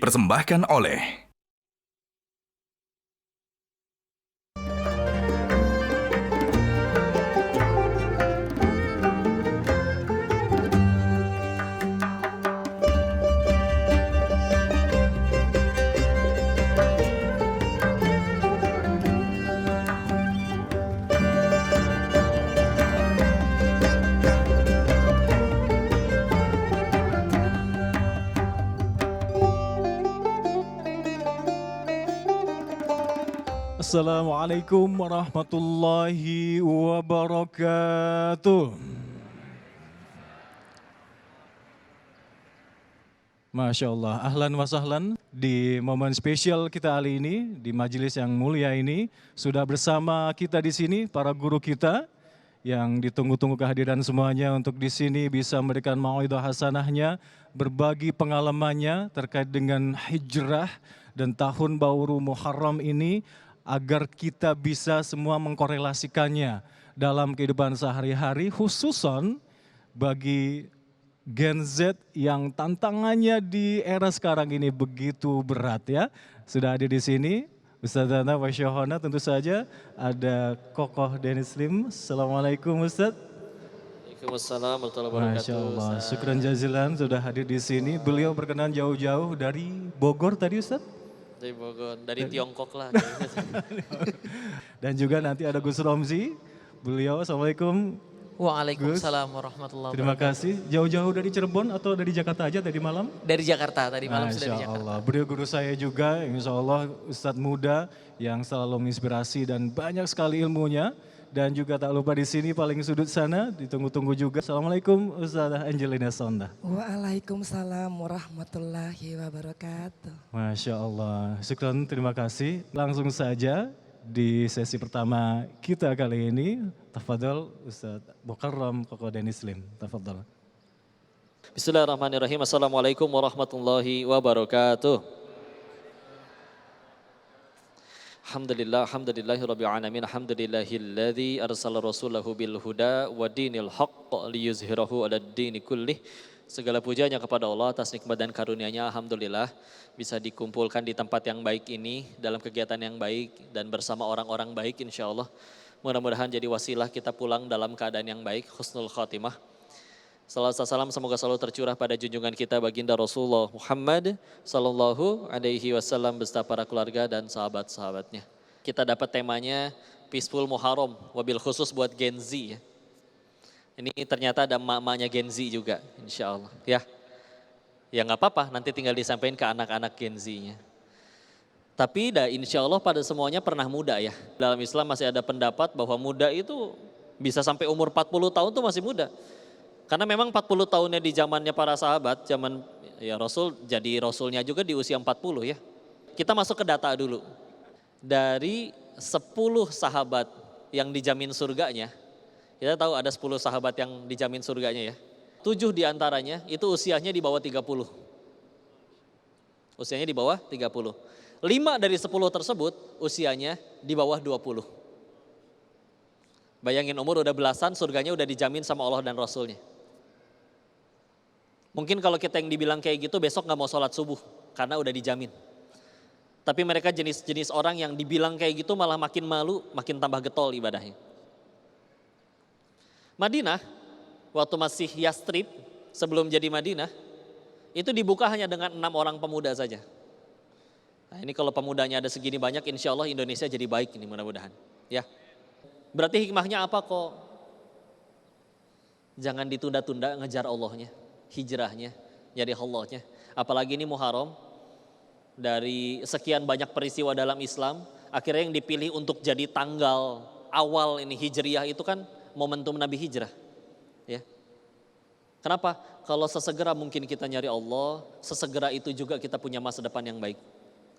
dipersembahkan oleh Assalamualaikum warahmatullahi wabarakatuh. Masya Allah, ahlan wa sahlan. Di momen spesial kita kali ini, di majelis yang mulia ini, sudah bersama kita di sini, para guru kita, yang ditunggu-tunggu kehadiran semuanya untuk di sini bisa memberikan mauidhah hasanahnya, berbagi pengalamannya terkait dengan hijrah dan tahun baru Muharram ini, agar kita bisa semua mengkorelasikannya dalam kehidupan sehari-hari, khususon bagi Gen Z yang tantangannya di era sekarang ini begitu berat ya. Sudah ada di sini Ustazana wa Syohona, tentu saja ada Kokoh Denis Lim. Assalamualaikum Ustaz. Waalaikumsalam warahmatullahi wabarakatuh. Masya Allah, syukran jazilan sudah hadir di sini. Beliau berkenan jauh-jauh dari Bogor tadi Ustaz? Dari Bogor, dari Tiongkok lah. Dan juga nanti ada Gus Romzi. Beliau, Assalamualaikum. Waalaikumsalam warahmatullahi wabarakatuh. Terima kasih. Jauh-jauh dari Cirebon atau dari Jakarta aja tadi malam? Dari Jakarta, tadi malam sudah di Masya Jakarta. Allah. Beliau guru saya juga, insya Allah Ustadz muda yang selalu menginspirasi dan banyak sekali ilmunya. Dan juga tak lupa di sini paling sudut sana, ditunggu-tunggu juga. Assalamualaikum Ustazah Angelina Sonda. Waalaikumsalam warahmatullahi wabarakatuh. Masya Allah. Syukran, terima kasih. Langsung saja di sesi pertama kita kali ini. Tafadhol Ustaz Mukarram Kokoh Denis Lim. Tafadhol. Bismillahirrahmanirrahim. Assalamualaikum warahmatullahi wabarakatuh. Alhamdulillahirabbil alamin. Alhamdulillahilladzi arsala rasulahu bil huda wa dinil haqq liyuzhirahu 'alad dini kullih. Segala pujanya kepada Allah atas nikmat dan karunia-Nya. Alhamdulillah bisa dikumpulkan di tempat yang baik ini dalam kegiatan yang baik dan bersama orang-orang baik insyaallah. Mudah-mudahan jadi wasilah kita pulang dalam keadaan yang baik, husnul khatimah. Salawat salam semoga selalu tercurah pada junjungan kita baginda Rasulullah Muhammad sallallahu alaihi wasallam beserta para keluarga dan sahabat-sahabatnya. Kita dapat temanya Peaceful Muharram, wabil khusus buat Gen Z ya. Ini ternyata ada emak-emaknya Gen Z juga insya Allah ya. Ya nggak apa-apa, nanti tinggal disampaikan ke anak-anak Gen Z-nya. Tapi insya Allah pada semuanya pernah muda ya. Dalam Islam masih ada pendapat bahwa muda itu bisa sampai umur 40 tahun tuh masih muda. Karena memang 40 tahunnya di zamannya para sahabat, zaman ya Rasul, jadi Rasulnya juga di usia 40 ya. Kita masuk ke data dulu. Dari 10 sahabat yang dijamin surganya, kita tahu ada 10 sahabat yang dijamin surganya ya. 7 diantaranya itu usianya di bawah 30. Usianya di bawah 30. 5 dari 10 tersebut usianya di bawah 20. Bayangin umur udah belasan, surganya udah dijamin sama Allah dan Rasulnya. Mungkin kalau kita yang dibilang kayak gitu besok gak mau sholat subuh karena udah dijamin. Tapi mereka jenis-jenis orang yang dibilang kayak gitu malah makin malu, makin tambah getol ibadahnya. Madinah, waktu masih Yastrib sebelum jadi Madinah, itu dibuka hanya dengan 6 orang pemuda saja. Nah ini kalau pemudanya ada segini banyak, insya Allah Indonesia jadi baik ini mudah-mudahan. Ya. Berarti hikmahnya apa kok? Jangan ditunda-tunda ngejar Allahnya. Hijrahnya, nyari Allahnya. Apalagi ini Muharram, dari sekian banyak peristiwa dalam Islam, akhirnya yang dipilih untuk jadi tanggal awal ini Hijriah itu kan momentum Nabi Hijrah. Ya. Kenapa? Kalau sesegera mungkin kita nyari Allah, sesegera itu juga kita punya masa depan yang baik.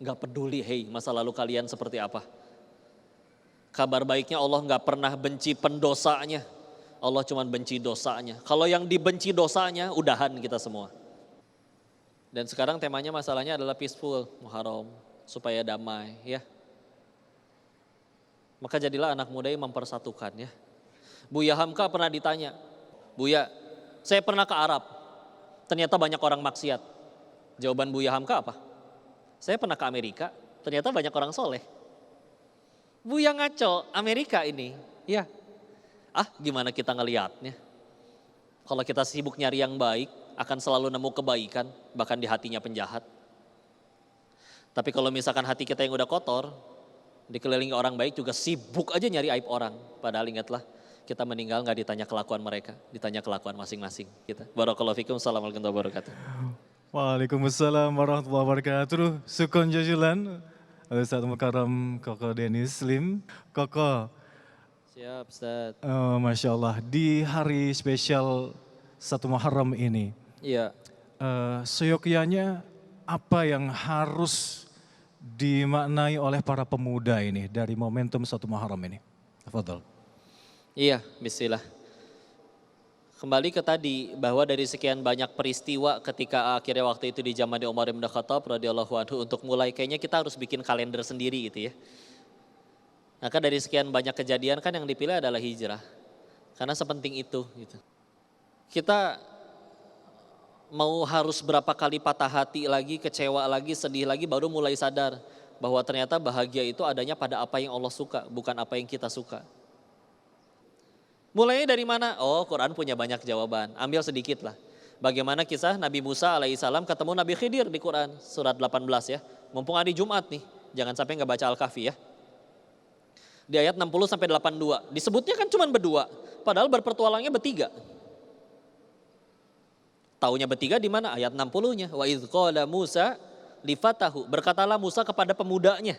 Gak peduli hey masa lalu kalian seperti apa. Kabar baiknya Allah gak pernah benci pendosanya. Allah cuma benci dosanya. Kalau yang dibenci dosanya, udahan kita semua. Dan sekarang temanya masalahnya adalah peaceful Muharram, supaya damai ya. Maka jadilah anak muda yang mempersatukan ya. Buya Hamka pernah ditanya, Buya, saya pernah ke Arab, ternyata banyak orang maksiat. Jawaban Buya Hamka apa? Saya pernah ke Amerika, ternyata banyak orang soleh. Buya ngaco, Amerika ini. Ya, gimana kita ngelihatnya? Kalau kita sibuk nyari yang baik, akan selalu nemu kebaikan, bahkan di hatinya penjahat. Tapi kalau misalkan hati kita yang udah kotor, dikelilingi orang baik juga sibuk aja nyari aib orang. Padahal ingatlah, kita meninggal nggak ditanya kelakuan mereka, ditanya kelakuan masing-masing kita. Barakallahu fikum, assalamualaikum warahmatullahi wabarakatuh. Waalaikumsalam warahmatullahi wabarakatuh. Sukon jajulan. Ustaz Mukarram Koko Denis Slim. Koko, Siap, Ustaz. Masya Allah, di hari spesial 1 Muharram ini, Iya. seyogyanya apa yang harus dimaknai oleh para pemuda ini dari momentum 1 Muharram ini? Tafadhol. Iya, bismillah. Kembali ke tadi bahwa dari sekian banyak peristiwa ketika akhirnya waktu itu di zaman Umar bin Khattab radhiyallahu anhu untuk mulai kayaknya kita harus bikin kalender sendiri gitu ya. Maka dari sekian banyak kejadian kan yang dipilih adalah hijrah. Karena sepenting itu gitu. Kita mau harus berapa kali patah hati lagi, kecewa lagi, sedih lagi baru mulai sadar bahwa ternyata bahagia itu adanya pada apa yang Allah suka, bukan apa yang kita suka. Mulainya dari mana? Oh, Quran punya banyak jawaban. Ambil sedikit lah. Bagaimana kisah Nabi Musa alaihissalam ketemu Nabi Khidir di Quran surat 18 ya. Mumpung hari Jumat nih, jangan sampai nggak baca Al-Kahfi ya. Di ayat 60 sampai 82. Disebutnya kan cuma berdua, padahal berpetualangnya bertiga. Taunya bertiga di mana? Ayat 60-nya. Wa idz qala Musa li fatahu. Berkatalah Musa kepada pemudanya.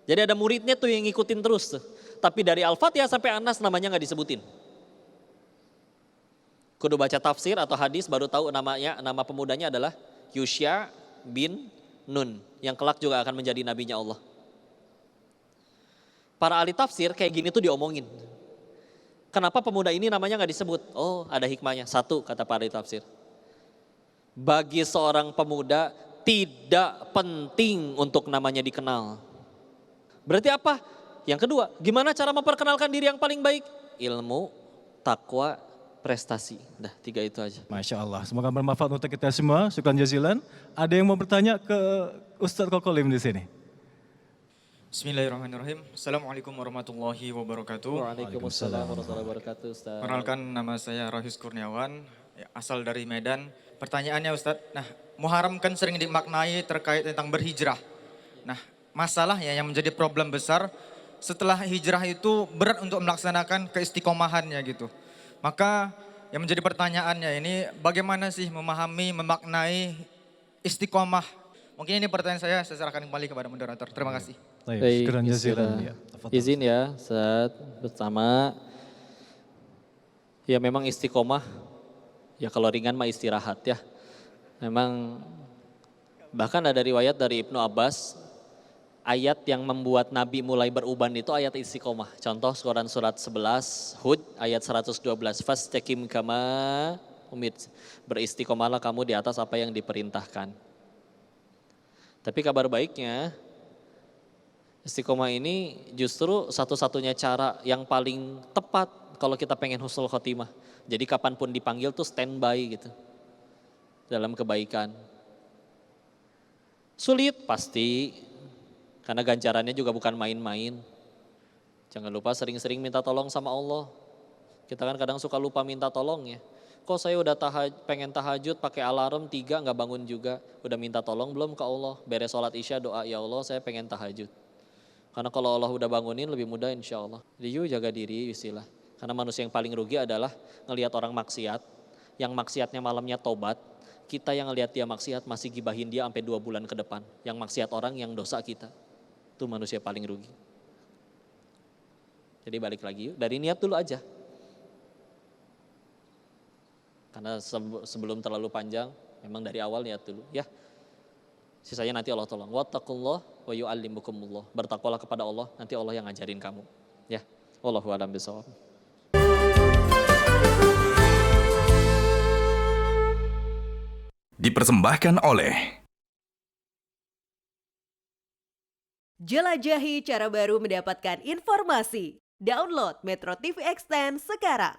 Jadi ada muridnya tuh yang ngikutin terus tuh. Tapi dari Al-Fatihah sampai Anas namanya nggak disebutin. Kudu baca tafsir atau hadis baru tahu namanya, nama pemudanya adalah Yusya bin Nun. Yang kelak juga akan menjadi nabinya Allah. Para ahli tafsir kayak gini tuh diomongin. Kenapa pemuda ini namanya nggak disebut? Oh, ada hikmahnya. Satu, kata para ahli tafsir. Bagi seorang pemuda tidak penting untuk namanya dikenal. Berarti apa? Yang kedua, gimana cara memperkenalkan diri yang paling baik? Ilmu, takwa, prestasi. Dah, 3 itu aja. Masya Allah, semoga bermanfaat untuk kita semua. Syukran jazilan. Ada yang mau bertanya ke Ustadz Kokolim di sini? Bismillahirrahmanirrahim. Assalamualaikum warahmatullahi wabarakatuh. Waalaikumsalam warahmatullahi wabarakatuh, Ustaz. Perkenalkan, nama saya Rohis Kurniawan, asal dari Medan. Pertanyaannya Ustadz, Muharram kan sering dimaknai terkait tentang berhijrah. Nah, masalahnya yang menjadi problem besar, setelah hijrah itu berat untuk melaksanakan keistiqomahannya gitu. Maka yang menjadi pertanyaannya ini bagaimana sih memahami, memaknai istiqomah? Mungkin ini pertanyaan saya serahkan kembali kepada moderator. Terima kasih. Baik, Syukran jazilan. Ya, izin ya, Ustaz, pertama, ya memang istiqomah, ya kalau ringan mah istirahat ya. Memang bahkan ada riwayat dari Ibnu Abbas, ayat yang membuat Nabi mulai beruban itu ayat istiqomah. Contoh Quran surat 11, Hud ayat 112, fastaqim kama umirt. Beristiqomahlah kamu di atas apa yang diperintahkan. Tapi kabar baiknya, istiqomah ini justru satu-satunya cara yang paling tepat kalau kita pengen husnul khotimah. Jadi kapanpun dipanggil tuh standby gitu dalam kebaikan. Sulit pasti, karena ganjarannya juga bukan main-main. Jangan lupa sering-sering minta tolong sama Allah. Kita kan kadang suka lupa minta tolong ya. Kok saya udah pengen tahajud pakai alarm 3 nggak bangun juga. Udah minta tolong belum ke Allah. Beres sholat isya doa, ya Allah saya pengen tahajud. Karena kalau Allah udah bangunin lebih mudah insya Allah. Jadi yuk jaga diri istilah. Karena manusia yang paling rugi adalah ngelihat orang maksiat. Yang maksiatnya malamnya tobat. Kita yang ngelihat dia maksiat masih gibahin dia sampai 2 bulan ke depan. Yang maksiat orang yang dosa kita. Itu manusia paling rugi. Jadi balik lagi yuk, dari niat dulu aja. Karena sebelum terlalu panjang, memang dari awal niat dulu ya. Sisanya nanti Allah tolong. Wattaqullah wa yu'allimukumullah. Bertakwalah kepada Allah, nanti Allah yang ngajarin kamu. Ya, wallahu a'lam bishawab. Dipersembahkan oleh Jelajahi cara baru mendapatkan informasi. Download Metro TV Extend sekarang.